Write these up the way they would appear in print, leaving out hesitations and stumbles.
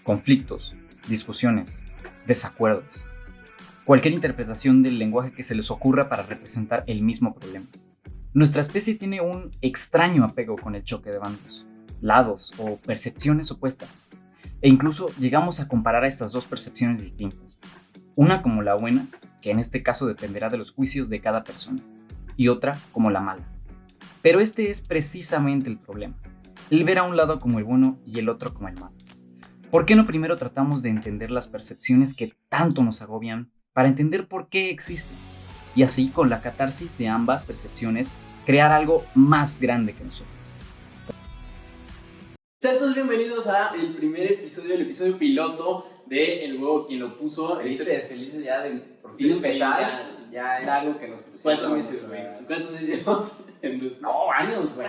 conflictos, discusiones, desacuerdos, cualquier interpretación del lenguaje que se les ocurra para representar el mismo problema. Nuestra especie tiene un extraño apego con el choque de bandos, lados o percepciones opuestas, e incluso llegamos a comparar a estas dos percepciones distintas, una como la buena, que en este caso dependerá de los juicios de cada persona, y otra como la mala. Pero este es precisamente el problema, el ver a un lado como el bueno y el otro como el malo. ¿Por qué no primero tratamos de entender las percepciones que tanto nos agobian para entender por qué existen? Y así, con la catarsis de ambas percepciones, crear algo más grande que nosotros. Sean todos bienvenidos a el primer episodio, el episodio piloto de El Huevo Quien Lo Puso. Felices ya de por fin empezar. Ya era algo que nos... ¿Cuántos meses, güey? ¿Cuántos meses llevamos en nuestro? No, años, güey.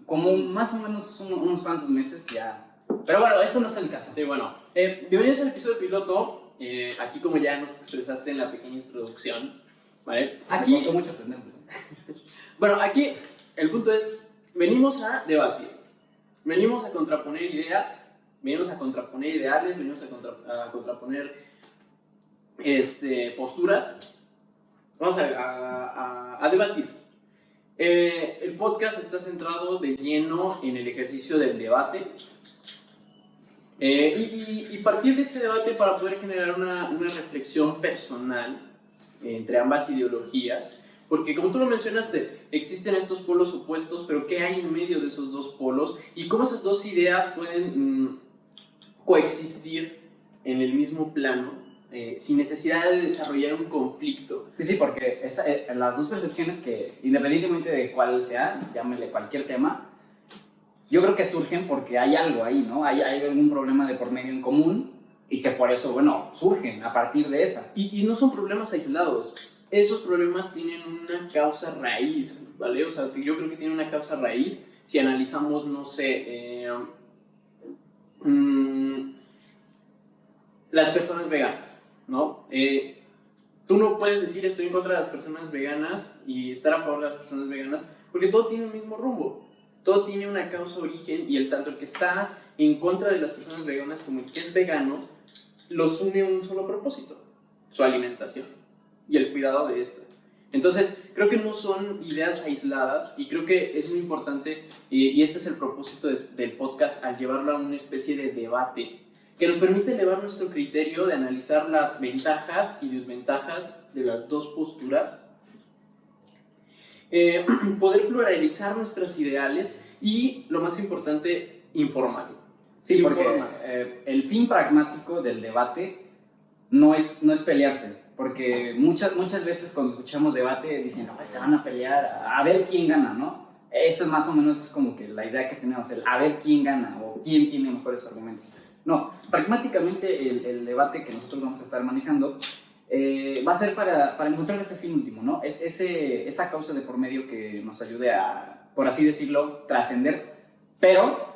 Como más o menos unos cuantos meses ya. Pero bueno, eso no es el caso. Sí, bueno. Bienvenidos al episodio piloto. Aquí, como ya nos expresaste en la pequeña introducción, ¿vale? Aquí... Me costó mucho aprender. Bueno, aquí el punto es, venimos a debatir. Venimos a contraponer ideas, venimos a contraponer ideales, venimos a contraponer posturas. Vamos a debatir. El podcast está centrado de lleno en el ejercicio del debate y partir de ese debate para poder generar una reflexión personal entre ambas ideologías. Porque como tú lo mencionaste, existen estos polos opuestos, pero ¿qué hay en medio de esos dos polos? Y cómo esas dos ideas pueden coexistir en el mismo plano sin necesidad de desarrollar un conflicto. Sí, porque las dos percepciones que, independientemente de cuál sea, llámele cualquier tema, yo creo que surgen porque hay algo ahí, ¿no? Hay algún problema de por medio en común y que por eso, bueno, surgen a partir de esa. Y no son problemas aislados. Esos problemas tienen una causa raíz, ¿vale? O sea, yo creo que tienen una causa raíz si analizamos, no sé, las personas veganas, ¿no? Tú no puedes decir estoy en contra de las personas veganas y estar a favor de las personas veganas porque todo tiene un mismo rumbo, todo tiene una causa origen y tanto el que está en contra de las personas veganas como el que es vegano los une un solo propósito, su alimentación y el cuidado de esta. Entonces, creo que no son ideas aisladas y creo que es muy importante, y este es el propósito del podcast, al llevarlo a una especie de debate que nos permite elevar nuestro criterio de analizar las ventajas y desventajas de las dos posturas, poder pluralizar nuestros ideales y, lo más importante, informar. Sí, porque el fin pragmático del debate no es pelearse. Porque muchas veces cuando escuchamos debate dicen, no, pues se van a pelear, a ver quién gana, ¿no? Eso es más o menos como que la idea que tenemos, el a ver quién gana o quién tiene mejores argumentos. No, pragmáticamente el debate que nosotros vamos a estar manejando va a ser para encontrar ese fin último, ¿no? Es esa causa de por medio que nos ayude a, por así decirlo, trascender, pero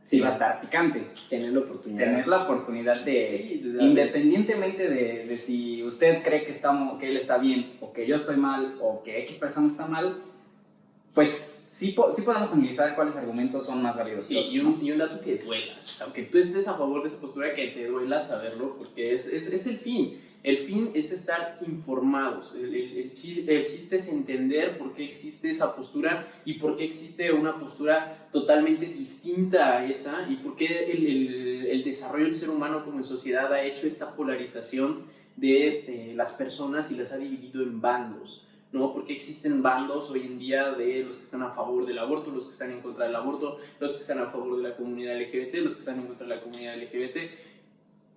sí va a estar picante. Tener la oportunidad de independientemente de si usted cree que él está bien, o que yo estoy mal, o que X persona está mal, pues sí podemos analizar cuáles argumentos son más válidos. Sí, y un dato que duela, aunque tú estés a favor de esa postura, que te duela saberlo, porque es el fin. El fin es estar informados. El chiste es entender por qué existe esa postura y por qué existe una postura totalmente distinta a esa y por qué el desarrollo del ser humano como en sociedad ha hecho esta polarización de las personas y las ha dividido en bandos, ¿no? Porque existen bandos hoy en día de los que están a favor del aborto, los que están en contra del aborto, los que están a favor de la comunidad LGBT, los que están en contra de la comunidad LGBT,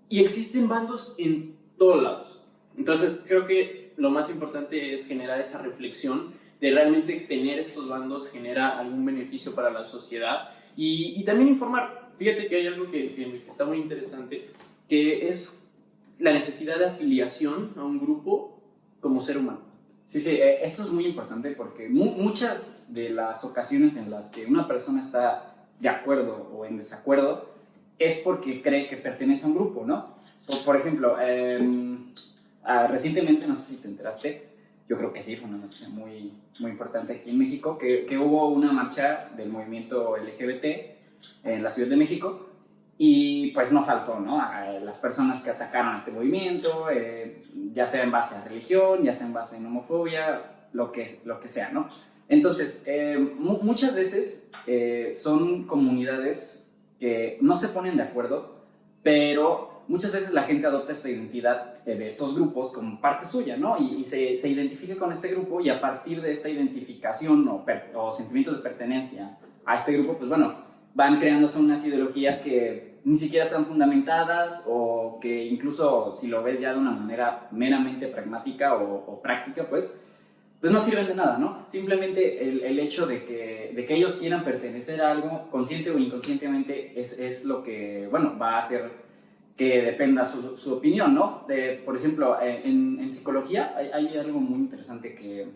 y existen bandos en todos lados. Entonces creo que lo más importante es generar esa reflexión de realmente tener estos bandos genera algún beneficio para la sociedad y también informar. Fíjate que hay algo que está muy interesante, que es la necesidad de afiliación a un grupo como ser humano. Sí, esto es muy importante porque muchas de las ocasiones en las que una persona está de acuerdo o en desacuerdo es porque cree que pertenece a un grupo, ¿no? Por ejemplo, recientemente, no sé si te enteraste, yo creo que sí, fue una noticia muy, muy importante aquí en México, que hubo una marcha del movimiento LGBT en la Ciudad de México Y pues no faltó, ¿no? A las personas que atacaron a este movimiento, ya sea en base a religión, ya sea en base a homofobia, lo que sea, ¿no? Entonces, muchas veces son comunidades que no se ponen de acuerdo, pero muchas veces la gente adopta esta identidad de estos grupos como parte suya, ¿no? Y se identifica con este grupo, y a partir de esta identificación o sentimiento de pertenencia a este grupo, pues bueno, van creándose unas ideologías que ni siquiera están fundamentadas, o que incluso si lo ves ya de una manera meramente pragmática o práctica, pues no sirven de nada, ¿no? Simplemente el hecho de que ellos quieran pertenecer a algo, consciente o inconscientemente, es lo que, bueno, va a hacer que dependa su opinión, ¿no? Por ejemplo, en psicología hay algo muy interesante que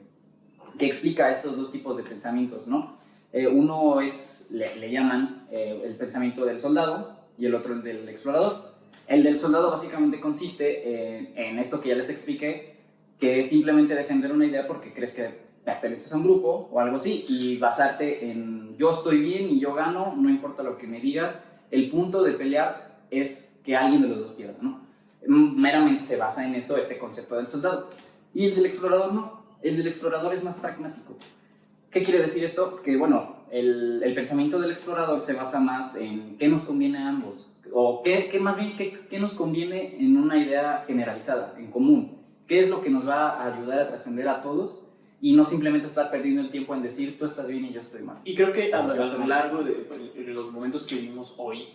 explica estos dos tipos de pensamientos, ¿no? Uno le llaman el pensamiento del soldado, y el otro el del explorador. El del soldado básicamente consiste en esto que ya les expliqué, que es simplemente defender una idea porque crees que perteneces a un grupo o algo así, y basarte en yo estoy bien y yo gano, no importa lo que me digas, el punto de pelear es que alguien de los dos pierda, ¿no? Meramente se basa en eso este concepto del soldado. Y el del explorador no, el del explorador es más pragmático. ¿Qué quiere decir esto? Que, bueno, el pensamiento del explorador se basa más en qué nos conviene a ambos, o más bien qué nos conviene en una idea generalizada, en común. ¿Qué es lo que nos va a ayudar a trascender a todos? Y no simplemente estar perdiendo el tiempo en decir tú estás bien y yo estoy mal. Y creo que a lo largo de los momentos que vivimos hoy,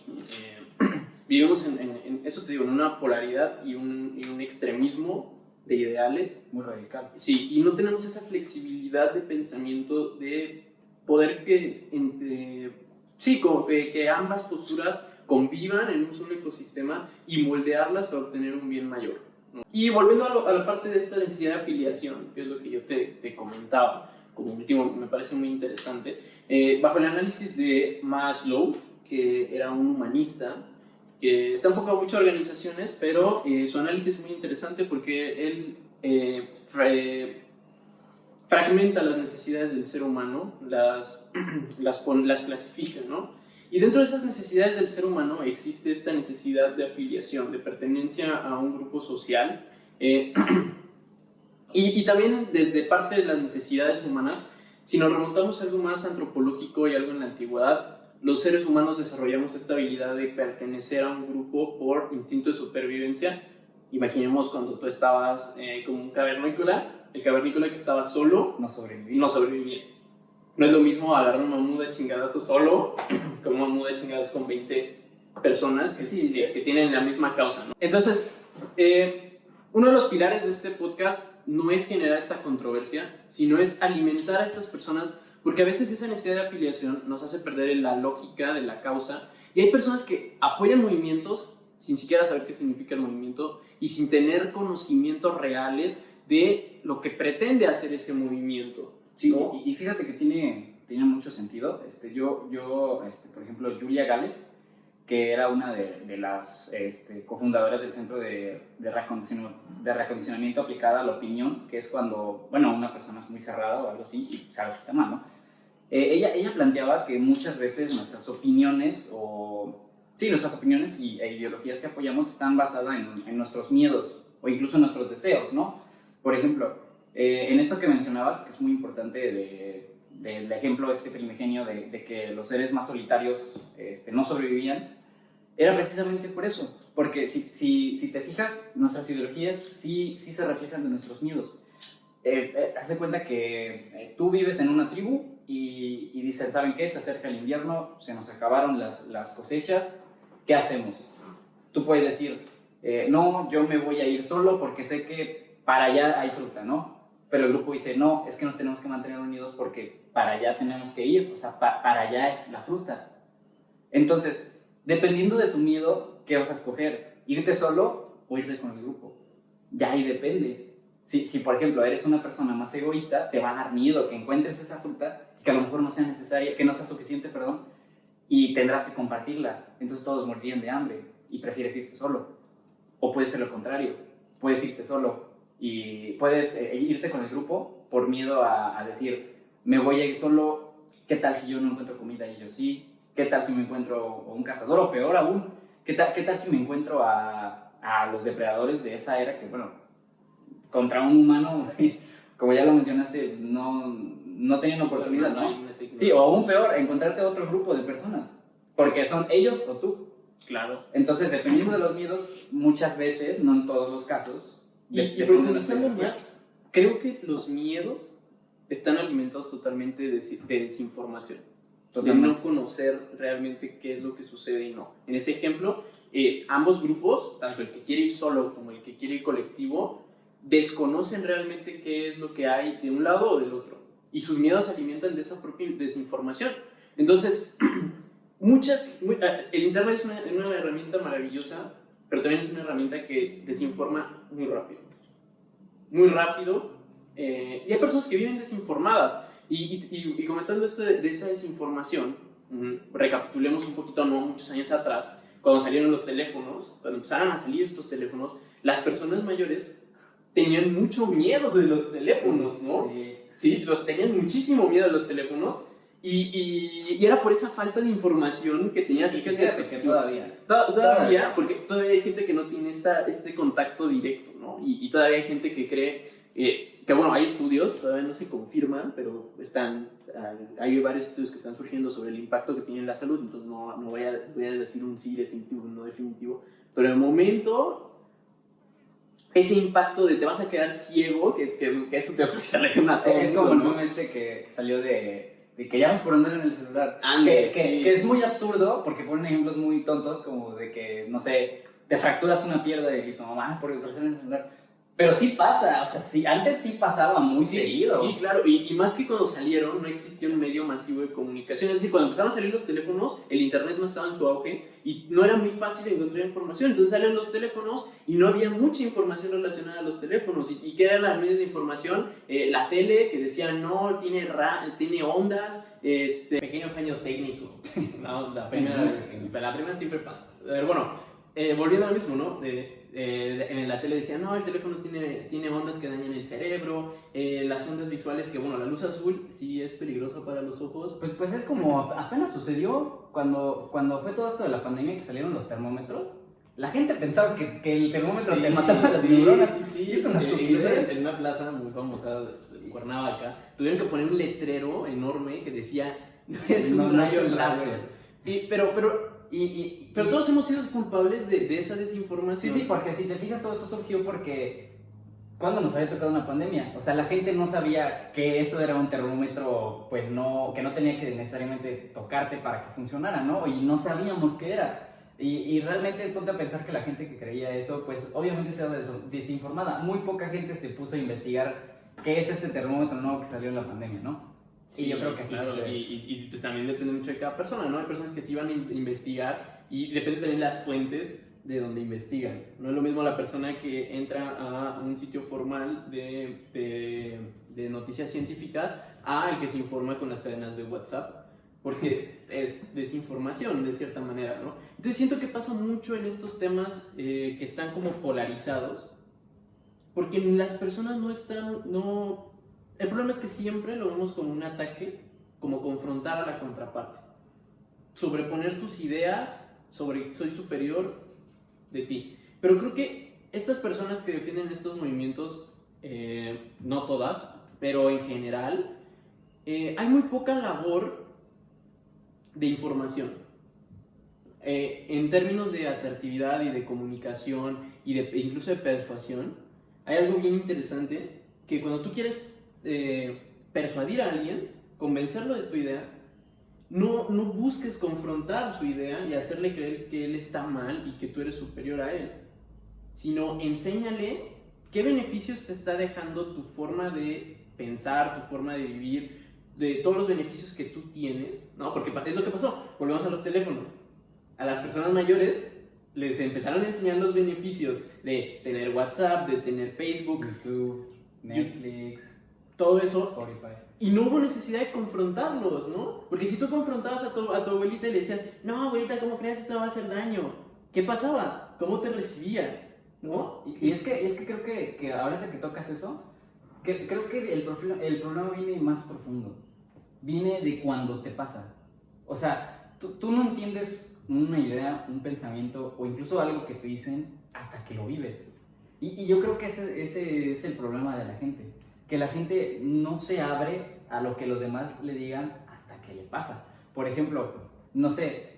vivimos en eso, te digo, en una polaridad y un extremismo de ideales. Muy radical. Sí, y no tenemos esa flexibilidad de pensamiento de poder que ambas posturas convivan en un solo ecosistema y moldearlas para obtener un bien mayor, ¿no? Y volviendo a la parte de esta necesidad de afiliación, que es lo que yo te comentaba, como último me parece muy interesante, bajo el análisis de Maslow, que era un humanista, que está enfocado mucho a organizaciones, pero su análisis es muy interesante porque él fragmenta las necesidades del ser humano, las clasifica, ¿no? Y dentro de esas necesidades del ser humano existe esta necesidad de afiliación, de pertenencia a un grupo social, y también desde parte de las necesidades humanas, si nos remontamos a algo más antropológico y algo en la antigüedad, los seres humanos desarrollamos esta habilidad de pertenecer a un grupo por instinto de supervivencia. Imaginemos cuando tú estabas como un cavernícola, el cavernícola que estaba solo no sobrevivía. No es lo mismo agarrar un mamut de chingadazos solo que un mamut de chingadazos con 20 personas que tienen la misma causa, ¿no? Entonces, uno de los pilares de este podcast no es generar esta controversia, sino es alimentar a estas personas, porque a veces esa necesidad de afiliación nos hace perder la lógica de la causa, y hay personas que apoyan movimientos sin siquiera saber qué significa el movimiento y sin tener conocimientos reales de lo que pretende hacer ese movimiento. Sí, ¿no? y fíjate que tiene mucho sentido. Yo por ejemplo, Julia Galef, que era una de las cofundadoras del Centro de Reacondicionamiento Aplicada a la Opinión, que es cuando, bueno, una persona es muy cerrada o algo así y sabe que está mal, ¿no? Ella planteaba que muchas veces nuestras opiniones e ideologías que apoyamos están basadas en nuestros miedos o incluso en nuestros deseos, ¿no? Por ejemplo, en esto que mencionabas, que es muy importante del ejemplo primigenio de que los seres más solitarios no sobrevivían, era precisamente por eso, porque si te fijas, nuestras ideologías sí se reflejan de nuestros miedos. Haz de cuenta que tú vives en una tribu y dicen, ¿saben qué? Se acerca el invierno, se nos acabaron las cosechas, ¿qué hacemos? Tú puedes decir, no, yo me voy a ir solo porque sé que para allá hay fruta, ¿no? Pero el grupo dice, no, es que nos tenemos que mantener unidos porque para allá tenemos que ir, o sea, para allá es la fruta. Entonces, dependiendo de tu miedo, ¿qué vas a escoger? ¿Irte solo o irte con el grupo? Ya ahí depende. Si por ejemplo, eres una persona más egoísta, te va a dar miedo que encuentres esa fruta que a lo mejor no sea necesaria, que no sea suficiente, y tendrás que compartirla. Entonces todos morirían de hambre y prefieres irte solo. O puede ser lo contrario, puedes irte solo y puedes irte con el grupo por miedo a decir, me voy a ir solo, ¿qué tal si yo no encuentro comida y ellos sí? ¿Qué tal si me encuentro un cazador? O peor aún, ¿qué tal si me encuentro a los depredadores de esa era que, bueno, contra un humano, como ya lo mencionaste, no tenían oportunidad, ¿no? Sí, o aún peor, encontrarte a otro grupo de personas, porque son ellos o tú. Claro. Entonces, dependiendo de los miedos, muchas veces, no en todos los casos, y profundizando más, creo que los miedos están alimentados totalmente de desinformación. Totalmente. De no conocer realmente qué es lo que sucede y no. En ese ejemplo, ambos grupos, tanto el que quiere ir solo como el que quiere ir colectivo, desconocen realmente qué es lo que hay de un lado o del otro. Y sus miedos se alimentan de esa propia desinformación. Entonces, el Internet es una herramienta maravillosa, pero también es una herramienta que desinforma muy rápido. Muy rápido. Y hay personas que viven desinformadas. Y comentando esto de esta desinformación, recapitulemos un poquito, no muchos años atrás, cuando salieron los teléfonos, cuando empezaron a salir estos teléfonos, las personas mayores tenían mucho miedo de los teléfonos, ¿no? Sí, tenían muchísimo miedo de los teléfonos. Y era por esa falta de información que tenía acerca del dispositivo. Todavía, porque todavía hay gente que no tiene este contacto directo, ¿no? Y todavía hay gente que cree que, bueno, hay estudios, todavía no se confirman, pero hay varios estudios que están surgiendo sobre el impacto que tiene en la salud, entonces no voy a decir un sí definitivo, un no definitivo, pero de momento ese impacto de te vas a quedar ciego, que eso te hace que se aleje una Es como el meme que salió de que ya ves por andar en el celular. Que es muy absurdo, porque ponen ejemplos muy tontos, como de que, no sé, te fracturas una pierna y tu mamá por estar en el celular. Pero sí pasa, o sea, sí, antes sí pasaba muy seguido. Sí, claro, y más que cuando salieron, no existía un medio masivo de comunicación. Es decir, cuando empezaron a salir los teléfonos, el internet no estaba en su auge y no era muy fácil encontrar información. Entonces salieron los teléfonos y no había mucha información relacionada a los teléfonos. ¿Y qué era la medio de información? La tele, que decía, no, tiene ondas, pequeño fallo técnico. No, la primera siempre pasa. Pero bueno, volviendo a lo mismo, ¿no? En la tele decían, no, el teléfono tiene ondas que dañan el cerebro, las ondas visuales, que bueno, la luz azul sí es peligrosa para los ojos. Pues es como apenas sucedió cuando fue todo esto de la pandemia, que salieron los termómetros. La gente pensaba que el termómetro te mataba las neuronas. Sí, es una estupidez. En una plaza muy famosa, en Cuernavaca, tuvieron que poner un letrero enorme que decía, es un rayo láser. Pero todos hemos sido culpables de esa desinformación. Sí, porque si te fijas, todo esto surgió porque ¿cuándo nos había tocado una pandemia? O sea, la gente no sabía que eso era un termómetro, pues no, que no tenía que necesariamente tocarte para que funcionara, ¿no? Y no sabíamos qué era. Y realmente ponte a pensar que la gente que creía eso, pues obviamente estaba desinformada. Muy poca gente se puso a investigar qué es este termómetro nuevo que salió en la pandemia, ¿no? Sí, y yo creo que sí. Claro, y pues también depende mucho de cada persona, ¿no? Hay personas que sí van a investigar y depende también de las fuentes de donde investigan. No es lo mismo la persona que entra a un sitio formal de noticias científicas a el que se informa con las cadenas de WhatsApp, porque es desinformación de cierta manera, ¿no? Entonces siento que pasa mucho en estos temas que están como polarizados, porque las personas el problema es que siempre lo vemos como un ataque, como confrontar a la contraparte. Sobreponer tus ideas sobre soy superior de ti. Pero creo que estas personas que defienden estos movimientos, no todas, pero en general, hay muy poca labor de información. En términos de asertividad y de comunicación y incluso de persuasión, hay algo bien interesante que cuando tú quieres persuadir a alguien, convencerlo de tu idea, no busques confrontar su idea y hacerle creer que él está mal y que tú eres superior a él, sino enséñale qué beneficios te está dejando tu forma de pensar, tu forma de vivir, de todos los beneficios que tú tienes, ¿no? Porque es lo que pasó, volvemos a los teléfonos. A las personas mayores les empezaron a enseñar los beneficios de tener WhatsApp, de tener Facebook, YouTube, Netflix, todo eso, Spotify. Y no hubo necesidad de confrontarlos, ¿no? Porque si tú confrontabas a tu abuelita y le decías, no, abuelita, ¿cómo crees que esto va a hacer daño? ¿Qué pasaba? ¿Cómo te recibía? ¿No? Y es que creo que ahorita que tocas eso, creo que el problema viene más profundo. Viene de cuando te pasa. O sea, tú no entiendes una idea, un pensamiento o incluso algo que te dicen hasta que lo vives. Y yo creo que ese es el problema de la gente, que la gente no se abre a lo que los demás le digan hasta que le pasa. Por ejemplo, no sé,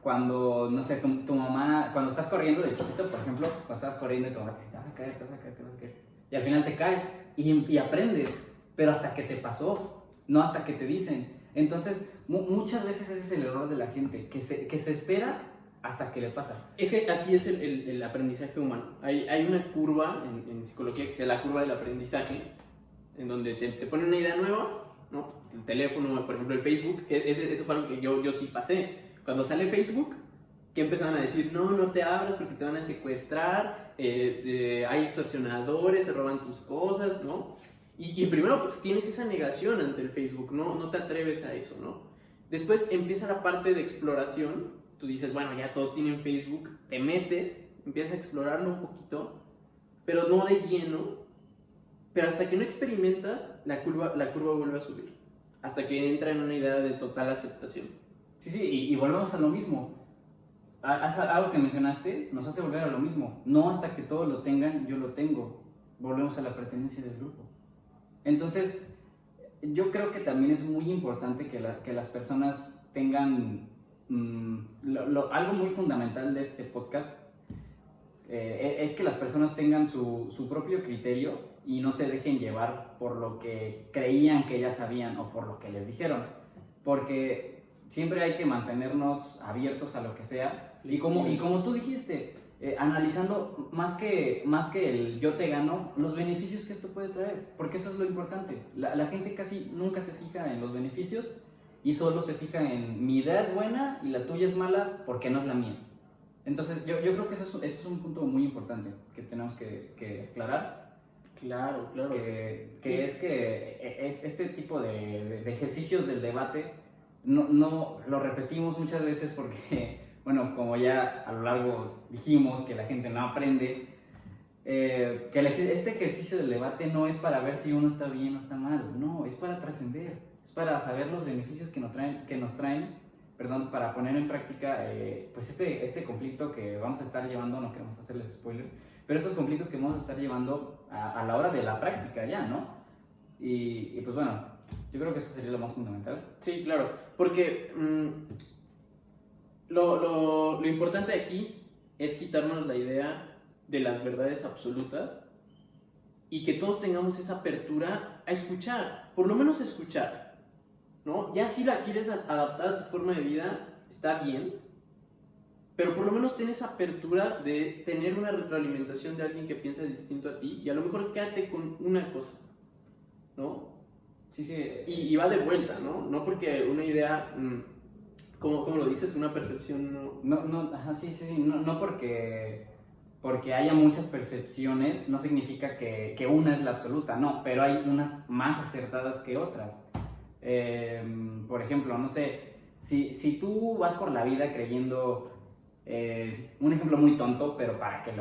cuando, no sé, tu mamá, cuando estás corriendo de chiquito, por ejemplo, cuando estás corriendo y tu mamá te dice, te vas a caer, te vas a caer, te vas a caer, y al final te caes y aprendes, pero hasta que te pasó, no hasta que te dicen. Entonces, muchas veces ese es el error de la gente, que se espera hasta que le pasa. Es que así es el aprendizaje humano. Hay una curva en psicología que se llama la curva del aprendizaje, en donde te ponen una idea nueva, ¿no? El teléfono, por ejemplo, el Facebook, eso fue algo que yo sí pasé. Cuando sale Facebook, que empezaron a decir, no te abras porque te van a secuestrar, hay extorsionadores, se roban tus cosas, ¿no? Y primero pues tienes esa negación ante el Facebook, no te atreves a eso, ¿no? Después empieza la parte de exploración. Tú dices, bueno, ya todos tienen Facebook, te metes, empiezas a explorarlo un poquito, pero no de lleno, pero hasta que no experimentas, la curva vuelve a subir, hasta que entra en una idea de total aceptación. Sí, y volvemos a lo mismo. Algo que mencionaste nos hace volver a lo mismo. No hasta que todos lo tengan, yo lo tengo. Volvemos a la pertenencia del grupo. Entonces, yo creo que también es muy importante que las personas tengan algo muy fundamental de este podcast, es que las personas tengan su propio criterio y no se dejen llevar por lo que creían que ya sabían o por lo que les dijeron, porque siempre hay que mantenernos abiertos a lo que sea, y como tú dijiste, analizando más que el yo te gano, los beneficios que esto puede traer, porque eso es lo importante. La gente casi nunca se fija en los beneficios y solo se fija en mi idea es buena y la tuya es mala porque no es la mía. Entonces yo creo que eso es un punto muy importante que tenemos que aclarar. Claro. Que es este tipo de ejercicios del debate, no lo repetimos muchas veces porque, bueno, como ya a lo largo dijimos que la gente no aprende, este ejercicio del debate no es para ver si uno está bien o está mal, no, es para trascender. Para saber los beneficios que nos traen, para poner en práctica pues este conflicto que vamos a estar llevando. No queremos hacerles spoilers, pero esos conflictos que vamos a estar llevando a la hora de la práctica ya, ¿no? Y pues bueno, yo creo que eso sería lo más fundamental. Sí, claro, porque lo importante aquí es quitarnos la idea de las verdades absolutas y que todos tengamos esa apertura a escuchar, por lo menos escuchar, ¿no? Ya si la quieres adaptar a tu forma de vida, está bien, pero por lo menos tienes apertura de tener una retroalimentación de alguien que piensa distinto a ti, y a lo mejor quédate con una cosa, ¿no? Sí. Y va de vuelta, ¿no? No porque una idea, como lo dices, una percepción, no porque haya muchas percepciones, no significa que una es la absoluta, no, pero hay unas más acertadas que otras. Por ejemplo, no sé, si tú vas por la vida creyendo, un ejemplo muy tonto, pero para que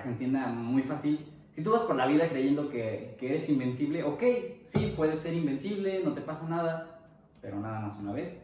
se entienda muy fácil, si tú vas por la vida creyendo que eres invencible, ok, sí, puedes ser invencible, no te pasa nada, pero nada más una vez,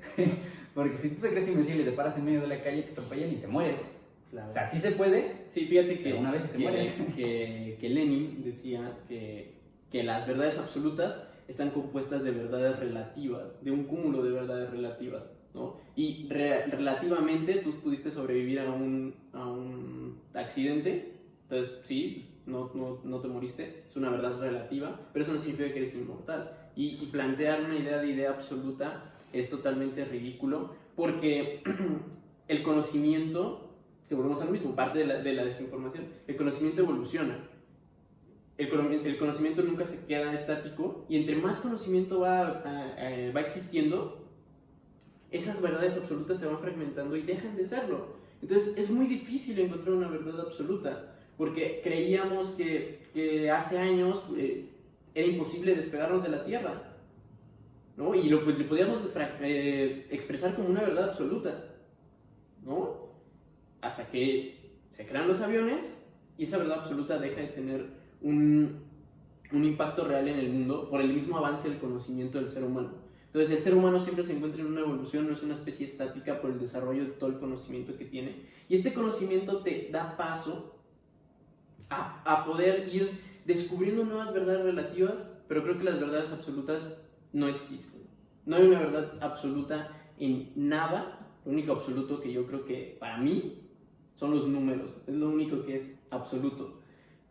porque si tú te crees invencible y te paras en medio de la calle, te atropellan y te mueres. Claro. O sea, sí se puede. Sí, fíjate que una vez te mueres. Que Lenin decía que las verdades absolutas están compuestas de verdades relativas, de un cúmulo de verdades relativas, ¿no? Y relativamente tú pudiste sobrevivir a un accidente, entonces sí, no te moriste, es una verdad relativa, pero eso no significa que eres inmortal. Y plantear una idea absoluta es totalmente ridículo, porque el conocimiento, que volvemos a lo mismo, parte de la desinformación, el conocimiento evoluciona. El conocimiento nunca se queda estático, y entre más conocimiento va existiendo, esas verdades absolutas se van fragmentando y dejan de serlo. Entonces es muy difícil encontrar una verdad absoluta, porque creíamos que hace años era imposible despegarnos de la Tierra, ¿no? Y lo podíamos expresar como una verdad absoluta, ¿no? Hasta que se crean los aviones y esa verdad absoluta deja de tener un impacto real en el mundo por el mismo avance del conocimiento del ser humano. Entonces el ser humano siempre se encuentra en una evolución, no es una especie estática por el desarrollo de todo el conocimiento que tiene. Y este conocimiento te da paso a poder ir descubriendo nuevas verdades relativas, pero creo que las verdades absolutas no existen. No hay una verdad absoluta en nada. Lo único absoluto que yo creo que para mí son los números, es lo único que es absoluto.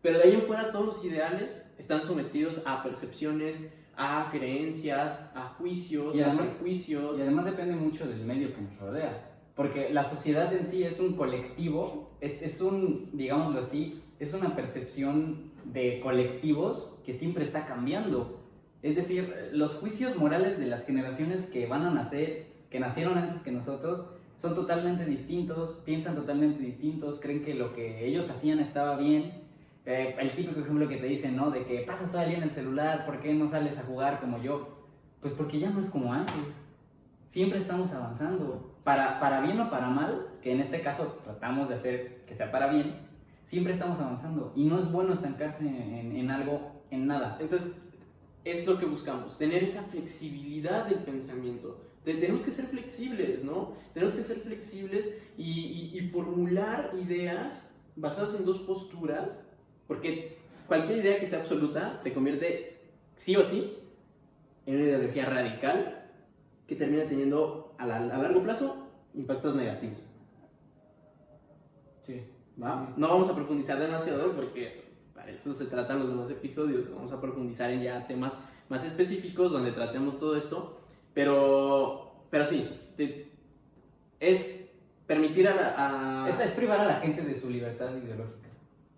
Pero de ahí en fuera todos los ideales están sometidos a percepciones, a creencias, a juicios, Y además- a prejuicios. Y además depende mucho del medio que nos rodea, porque la sociedad en sí es un colectivo, es un, digámoslo así, es una percepción de colectivos que siempre está cambiando. Es decir, los juicios morales de las generaciones que van a nacer, que nacieron antes que nosotros, son totalmente distintos, piensan totalmente distintos, creen que lo que ellos hacían estaba bien. El típico ejemplo que te dicen, ¿no? De que pasas todo el día en el celular, ¿por qué no sales a jugar como yo? Pues porque ya no es como antes. Siempre estamos avanzando. Para bien o para mal, que en este caso tratamos de hacer que sea para bien, siempre estamos avanzando. Y no es bueno estancarse en algo, en nada. Entonces, es lo que buscamos, tener esa flexibilidad del pensamiento. Entonces, tenemos que ser flexibles, ¿no? Tenemos que ser flexibles y formular ideas basadas en dos posturas, porque cualquier idea que sea absoluta se convierte, sí o sí, en una ideología radical que termina teniendo a largo plazo impactos negativos. Sí. ¿Va? Sí. No vamos a profundizar demasiado porque para eso se tratan los demás episodios. Vamos a profundizar en ya temas más específicos donde tratemos todo esto. Pero sí, es permitir Es privar a la gente de su libertad ideológica.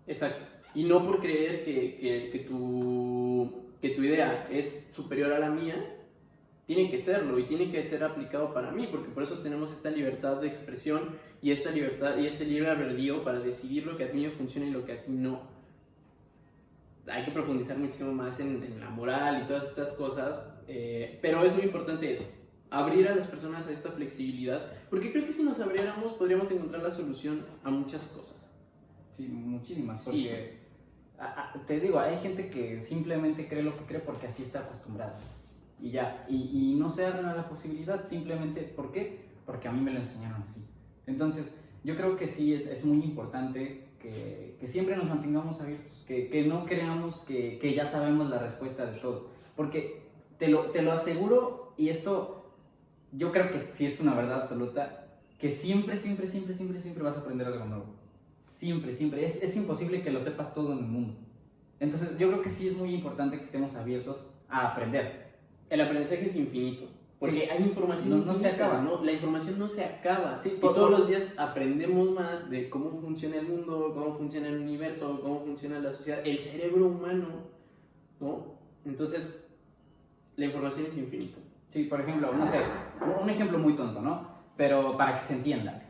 Exacto. Y no por creer que tu idea es superior a la mía, tiene que serlo y tiene que ser aplicado para mí, porque por eso tenemos esta libertad de expresión y esta libertad y este libre albedrío para decidir lo que a mí me funciona y lo que a ti no. Hay que profundizar muchísimo más en la moral y todas estas cosas, pero es muy importante eso, abrir a las personas a esta flexibilidad, porque creo que si nos abriéramos podríamos encontrar la solución a muchas cosas. Sí, muchísimas. Sí. Porque, te digo, hay gente que simplemente cree lo que cree porque así está acostumbrada. Y ya. Y no se abren a la posibilidad simplemente. ¿Por qué? Porque a mí me lo enseñaron así. Entonces, yo creo que sí es muy importante que siempre nos mantengamos abiertos. Que no creamos que ya sabemos la respuesta de todo. Porque te lo aseguro, y esto yo creo que sí es una verdad absoluta, que siempre vas a aprender algo nuevo. Siempre. Es imposible que lo sepas todo en el mundo. Entonces, yo creo que sí es muy importante que estemos abiertos a aprender. El aprendizaje es infinito, porque Sí. hay información No se infinita, acaba. ¿no? La información no se acaba. Sí, y todos los días aprendemos más de cómo funciona el mundo, cómo funciona el universo, cómo funciona la sociedad, el cerebro humano, ¿no? Entonces, la información es infinita. Sí, por ejemplo, no sé, un ejemplo muy tonto, ¿no? Pero para que se entienda.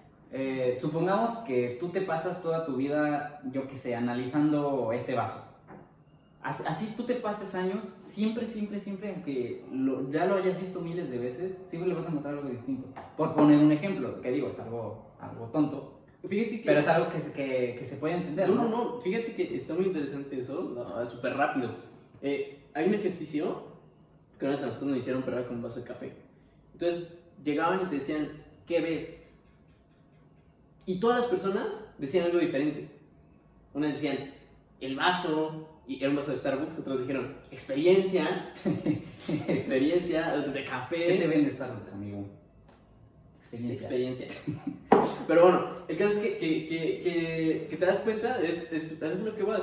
Supongamos que tú te pasas toda tu vida, yo qué sé, analizando este vaso. Así tú te pases años, siempre, aunque ya lo hayas visto miles de veces, siempre le vas a encontrar algo distinto. Por poner un ejemplo, que digo, es algo tonto, Fíjate que... pero es algo que se puede entender, ¿no? No, fíjate que está muy interesante eso, súper rápido. Hay un ejercicio que unas de nosotros nos hicieron, pero era con un vaso de café. Entonces llegaban y te decían, ¿qué ves? Y todas las personas decían algo diferente. Unas decían, el vaso, y era un vaso de Starbucks. Otros dijeron, experiencia, otros de café. ¿Qué te vende Starbucks, amigo? Experiencia. Pero bueno, el caso es que te das cuenta, es lo que vas.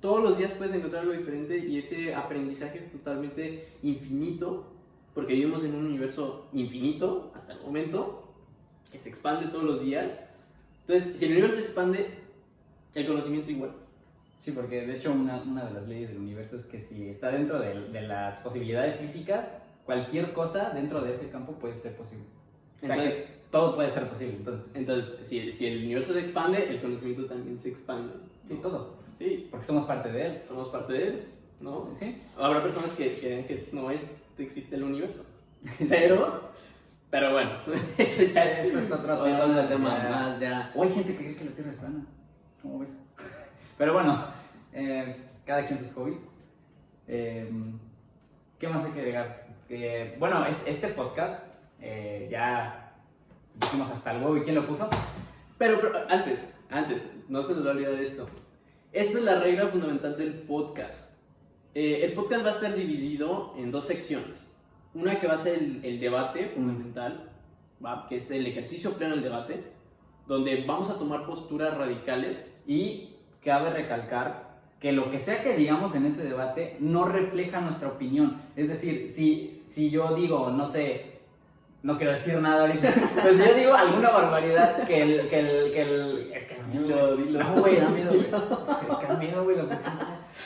Todos los días puedes encontrar algo diferente y ese aprendizaje es totalmente infinito, porque vivimos en un universo infinito hasta el momento, que se expande todos los días. Entonces, si el universo se expande, el conocimiento igual. Sí, porque de hecho una de las leyes del universo es que si está dentro de las posibilidades físicas, cualquier cosa dentro de ese campo puede ser posible. O sea, Entonces, que todo puede ser posible, entonces. Entonces, si el universo se expande, el conocimiento también se expande. Sí, todo. Sí, Porque somos parte de él. somos parte de él, ¿no? Sí. Habrá personas que creen que no existe el universo. Pero bueno, eso ya Eso es otro tema ya. más ya. O hay gente que cree que la Tierra es plana. ¿Cómo ves? Pero bueno, cada quien sus hobbies. ¿Qué más hay que agregar? Bueno, este podcast ya dijimos hasta el huevo. ¿Y quién lo puso? Pero antes, no se nos va a olvidar esto. Esta es la regla fundamental del podcast. El podcast va a estar dividido en 2 secciones. Una que va a ser el debate fundamental, ¿va? Que es el ejercicio pleno del debate, donde vamos a tomar posturas radicales. Y cabe recalcar que lo que sea que digamos en ese debate no refleja nuestra opinión. Es decir, si yo digo, no sé, no quiero decir nada ahorita, pues si yo digo alguna barbaridad que el es que da miedo, Dilo. no, güey, da miedo, güey. Es que da miedo, güey, lo que sí.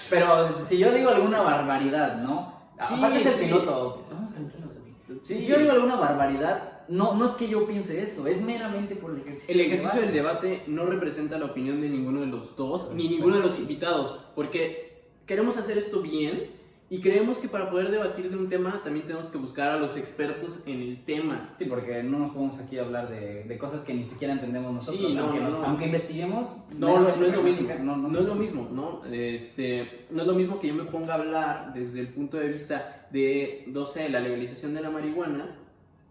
Pero si yo digo alguna barbaridad, ¿no? Sí, Aparte es el sí. piloto, vamos tranquilos, güey. Sí. Si yo digo alguna barbaridad, no es que yo piense eso, es meramente por el ejercicio. El ejercicio del debate no representa la opinión de ninguno de los dos, ni ninguno de los invitados, porque queremos hacer esto bien y creemos que para poder debatir de un tema también tenemos que buscar a los expertos en el tema. Sí, porque no nos podemos aquí hablar de cosas que ni siquiera entendemos nosotros. Sí, no, aunque investiguemos. No es lo mismo. No No es lo mismo, ¿no? No es lo mismo que yo me ponga a hablar desde el punto de vista de, no sé, la legalización de la marihuana,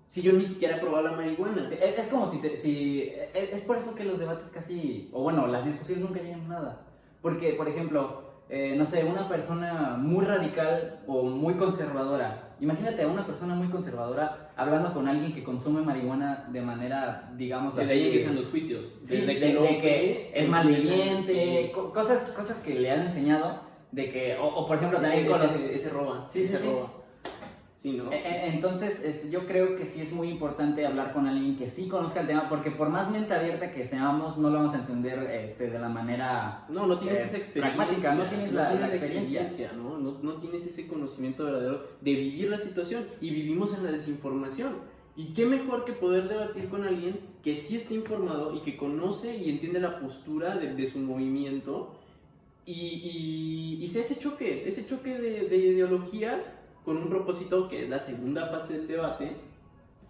si yo ni siquiera he probado la marihuana. Es como es por eso que los debates casi, o bueno, las discusiones nunca llegan a nada. Porque, por ejemplo, no sé, una persona muy radical o muy conservadora. Imagínate a una persona muy conservadora hablando con alguien que consume marihuana de manera, digamos, Desde ahí empiezan los juicios. Sí, Desde de que es malviviente, sí. cosas que le han enseñado, de que, o por ejemplo también con los... ese roba. Sí, sí, ese sí. roba. Sí, ¿no? Entonces, yo creo que sí es muy importante hablar con alguien que sí conozca el tema, porque por más mente abierta que seamos, no lo vamos a entender de la manera No tienes esa experiencia. pragmática, no tienes la experiencia. No tienes ese conocimiento verdadero de vivir la situación y vivimos en la desinformación. Y qué mejor que poder debatir con alguien que sí está informado y que conoce y entiende la postura de su movimiento y sea ese choque de ideologías con un propósito que es la segunda fase del debate,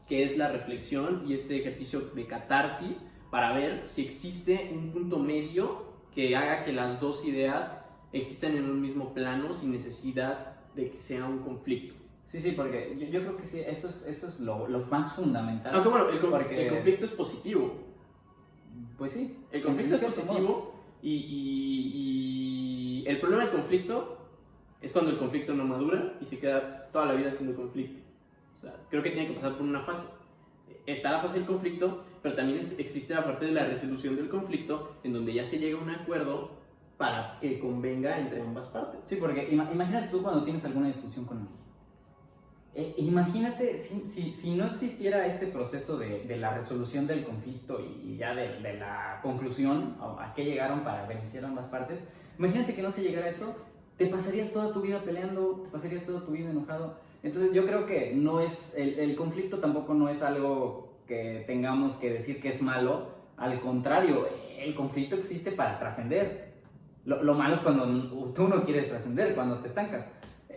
que es la reflexión y este ejercicio de catarsis para ver si existe un punto medio que haga que las dos ideas existan en un mismo plano sin necesidad de que sea un conflicto. Sí, porque yo creo que sí, eso es lo más fundamental. Aunque bueno, el Porque- conflicto es positivo. Pues sí. El conflicto es en cierto modo. positivo y el problema del conflicto es cuando el conflicto no madura y se queda toda la vida siendo conflicto. O sea, creo que tiene que pasar por una fase. Está la fase del conflicto, pero también existe la parte de la resolución del conflicto en donde ya se llega a un acuerdo para que convenga entre ambas partes. Sí, porque imagínate tú cuando tienes alguna discusión con alguien. Imagínate si no existiera este proceso de la resolución del conflicto y ya de la conclusión a qué llegaron para beneficiar a ambas partes. Imagínate que no se llegara a eso, te pasarías toda tu vida peleando, te pasarías toda tu vida enojado. Entonces yo creo que no es el conflicto tampoco no es algo que tengamos que decir que es malo. Al contrario, el conflicto existe para trascender. Lo malo es cuando tú no quieres trascender, cuando te estancas.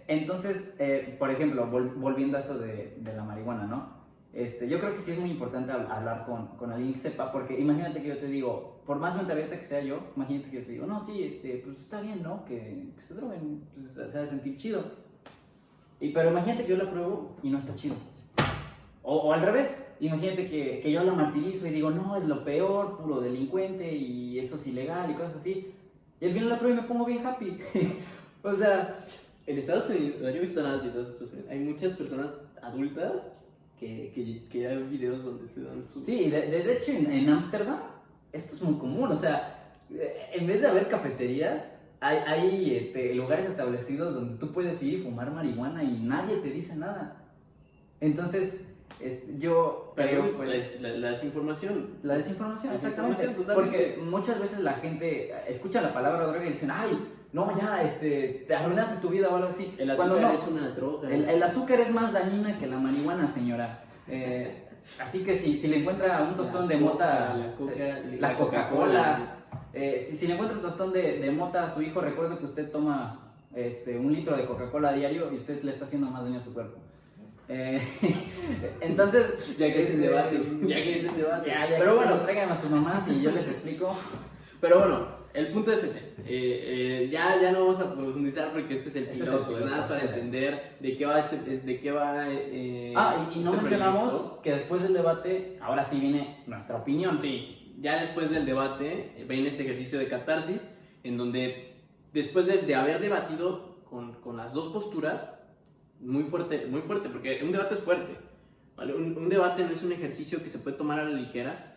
Entonces, por ejemplo, volviendo a esto de la marihuana, ¿no? Yo creo que sí es muy importante hablar con alguien que sepa, porque imagínate que yo te digo, por más mente abierta que sea yo, imagínate que yo te digo, no, sí, pues está bien, ¿no? Que se droguen, pues se va a sentir chido. Pero imagínate que yo la pruebo y no está chido. O al revés, imagínate que yo la martirizo y digo, no, es lo peor, puro delincuente y eso es ilegal y cosas así. Y al final la pruebo y me pongo bien happy. O sea... En Estados Unidos, yo he visto nada de Estados Unidos, hay muchas personas adultas que hay videos donde se dan su... Sí, de hecho en Ámsterdam esto es muy común, o sea, en vez de haber cafeterías, hay lugares establecidos donde tú puedes ir y fumar marihuana y nadie te dice nada. Entonces, yo creo... Pues, la desinformación. La desinformación, La exactamente. desinformación, totalmente. Porque muchas veces la gente escucha la palabra droga y dicen, ay, no, ya, te arruinaste tu vida o algo así. El Cuando azúcar no, es una droga. el azúcar es más dañina que la marihuana, señora. Así que si le encuentra un tostón de mota, la Coca-Cola, si le encuentra un tostón de mota a su hijo, recuerde que usted toma 1 litro de Coca-Cola a diario y usted le está haciendo más daño a su cuerpo. Entonces, ya que es el debate. Ya, Pero pero bueno, bueno, traigan a sus mamás y yo les explico. pero bueno, el punto es ese. Ya no vamos a profundizar porque este es el piloto, nada más para entender de qué va y no mencionamos proyecto. Que después del debate, ahora sí viene nuestra opinión. Sí, ya después del debate viene este ejercicio de catarsis, en donde después de haber debatido con las dos posturas, muy fuerte, porque un debate es fuerte, ¿vale? Un debate no es un ejercicio que se puede tomar a la ligera.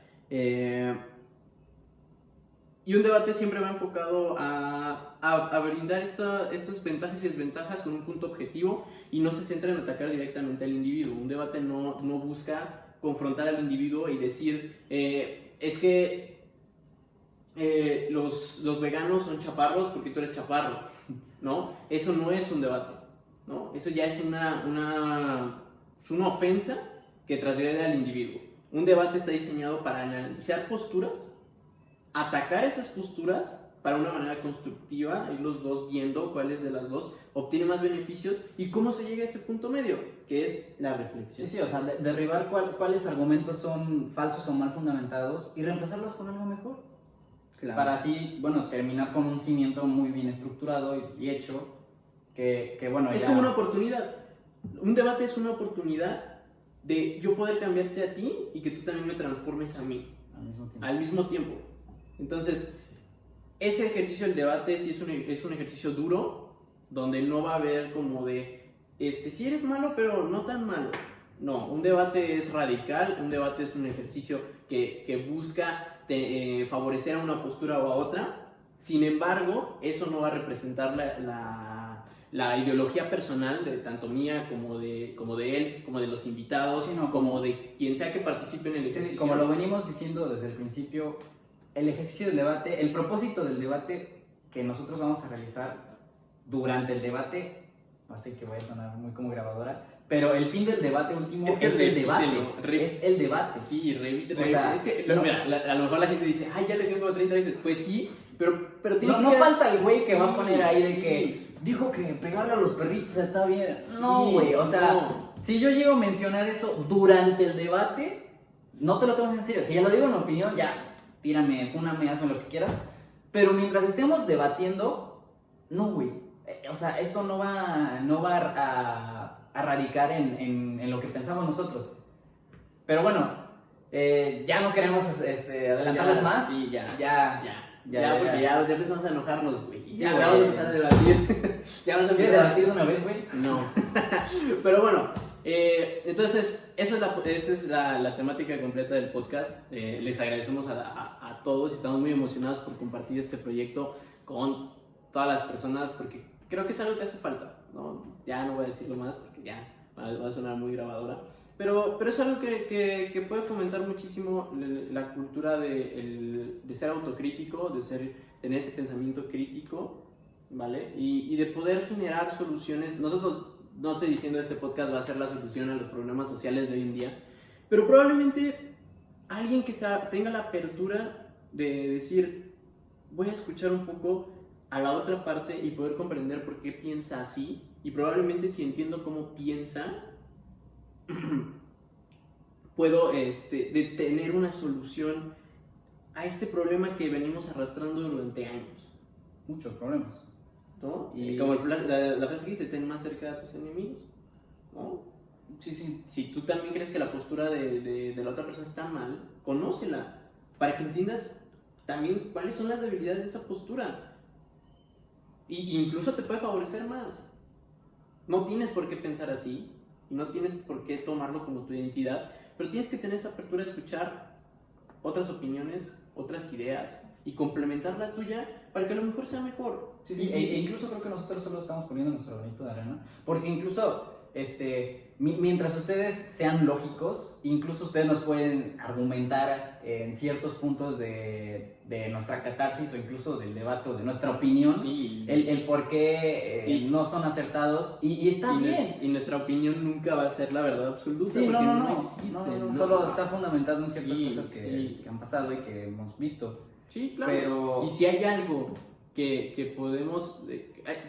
Y un debate siempre va enfocado a brindar estas ventajas y desventajas con un punto objetivo y no se centra en atacar directamente al individuo. Un debate no busca confrontar al individuo y decir, es que los veganos son chaparros porque tú eres chaparro, ¿no? Eso no es un debate, ¿no? Eso ya es una ofensa que transgrede al individuo. Un debate está diseñado para analizar posturas, atacar esas posturas para una manera constructiva, ir los dos viendo cuáles de las dos obtiene más beneficios y cómo se llega a ese punto medio, que es la reflexión. Sí, o sea, derribar cuáles argumentos son falsos o mal fundamentados y reemplazarlos con algo mejor. Claro. Para así, bueno, terminar con un cimiento muy bien estructurado y hecho, que bueno, es como una oportunidad. Un debate es una oportunidad de yo poder cambiarte a ti y que tú también me transformes a mí. Al mismo tiempo. Entonces, ese ejercicio del debate sí es un ejercicio duro, donde no va a haber como de, sí eres malo, pero no tan malo. No, un debate es radical, un debate es un ejercicio que busca favorecer a una postura o a otra. Sin embargo, eso no va a representar la ideología personal, de tanto mía como de él, como de los invitados, sí, no, como de quien sea que participe en el ejercicio. Sí, como lo venimos diciendo desde el principio, el ejercicio del debate, el propósito del debate que nosotros vamos a realizar durante el debate, no sé que voy a sonar muy como grabadora, pero el fin del debate último es el debate. Es el debate. Sí, o sea, es que, mira, a lo mejor la gente dice, ay, ya le digo 30 veces. Pues sí, pero tiene no falta el güey que va a poner ahí de que dijo que pegarle a los perritos está bien. No, güey, o sea, si yo llego a mencionar eso durante el debate, no te lo tomes en serio. Si ya lo digo en opinión, ya, tírame, fúname, hazme lo que quieras. Pero mientras estemos debatiendo, no, güey. O sea, esto no va a radicar en lo que pensamos nosotros. Pero bueno, ya no queremos adelantarles más. Sí, ya, porque ya empezamos a enojarnos, güey. Sí, ya vamos a empezar a debatir. ¿Quieres debatir de una vez, güey? No. Pero bueno, entonces, esa es la temática completa del podcast. Les agradecemos a todos. Estamos muy emocionados por compartir este proyecto con todas las personas, porque creo que es algo que hace falta, ¿no? Ya no voy a decirlo más porque ya va a sonar muy grabadora. Pero es algo que puede fomentar muchísimo la cultura de ser autocrítico, de tener ese pensamiento crítico, ¿vale? Y de poder generar soluciones. Nosotros, no estoy diciendo este podcast va a ser la solución a los problemas sociales de hoy en día, pero probablemente alguien que tenga la apertura de decir, voy a escuchar un poco a la otra parte y poder comprender por qué piensa así, y probablemente si entiendo cómo piensa, puedo de tener una solución a este problema que venimos arrastrando durante años. Muchos problemas, ¿no? Y como la frase que dice, ten más cerca a tus enemigos, ¿no? Sí. Si tú también crees que la postura de la otra persona está mal, conócela, para que entiendas también cuáles son las debilidades de esa postura. Y incluso te puede favorecer más. No tienes por qué pensar así, y no tienes por qué tomarlo como tu identidad, pero tienes que tener esa apertura de escuchar otras opiniones, otras ideas, y complementar la tuya para que a lo mejor sea mejor. Sí, e incluso creo que nosotros solo estamos poniendo nuestro granito de arena, porque incluso mientras ustedes sean lógicos, incluso ustedes nos pueden argumentar en ciertos puntos de nuestra catarsis o incluso del debate o de nuestra opinión, sí. el por qué no son acertados, y está bien. Y nuestra opinión nunca va a ser la verdad absoluta, sí, porque no existe. Solo está fundamentado en ciertas cosas que han pasado y que hemos visto. Sí, claro. Pero... Y si hay algo que podemos...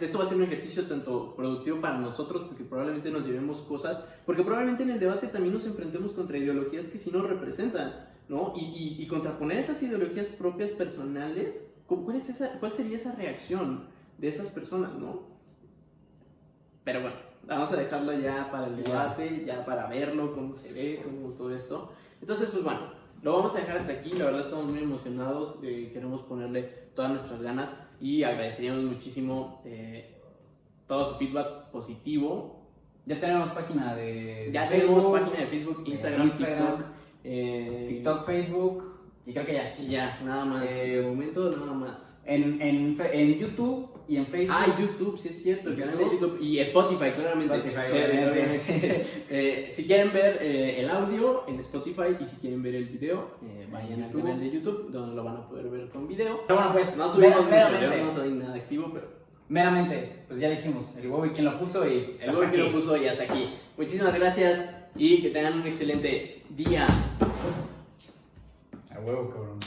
esto va a ser un ejercicio tanto productivo para nosotros, porque probablemente nos llevemos cosas, porque probablemente en el debate también nos enfrentemos contra ideologías que sí nos representan, ¿no? Y contraponer esas ideologías propias personales ¿cuál sería esa reacción de esas personas, no? Pero bueno, vamos a dejarlo ya para el debate, ya para verlo, cómo se ve, cómo todo esto. Entonces, pues bueno, lo vamos a dejar hasta aquí. La verdad estamos muy emocionados, queremos ponerle todas nuestras ganas y agradeceríamos muchísimo todo su feedback positivo. Ya tenemos página de Ya Facebook, tenemos página de Facebook, Instagram, TikTok, Facebook y creo que ya. Y ya, nada más. De momento, nada más. En YouTube y en Facebook. YouTube, sí es cierto, el canal de YouTube. Y Spotify, claramente. Obviamente. Si quieren ver el audio en Spotify y si quieren ver el video, vayan al canal de YouTube, donde lo van a poder ver con video. Pero bueno, pues, No subimos mucho, meramente, yo no soy nada activo, pero meramente, pues ya dijimos, el huevo y quién lo puso y... el güey que lo puso y hasta aquí. Muchísimas gracias y que tengan un excelente día. A huevo, cabrón.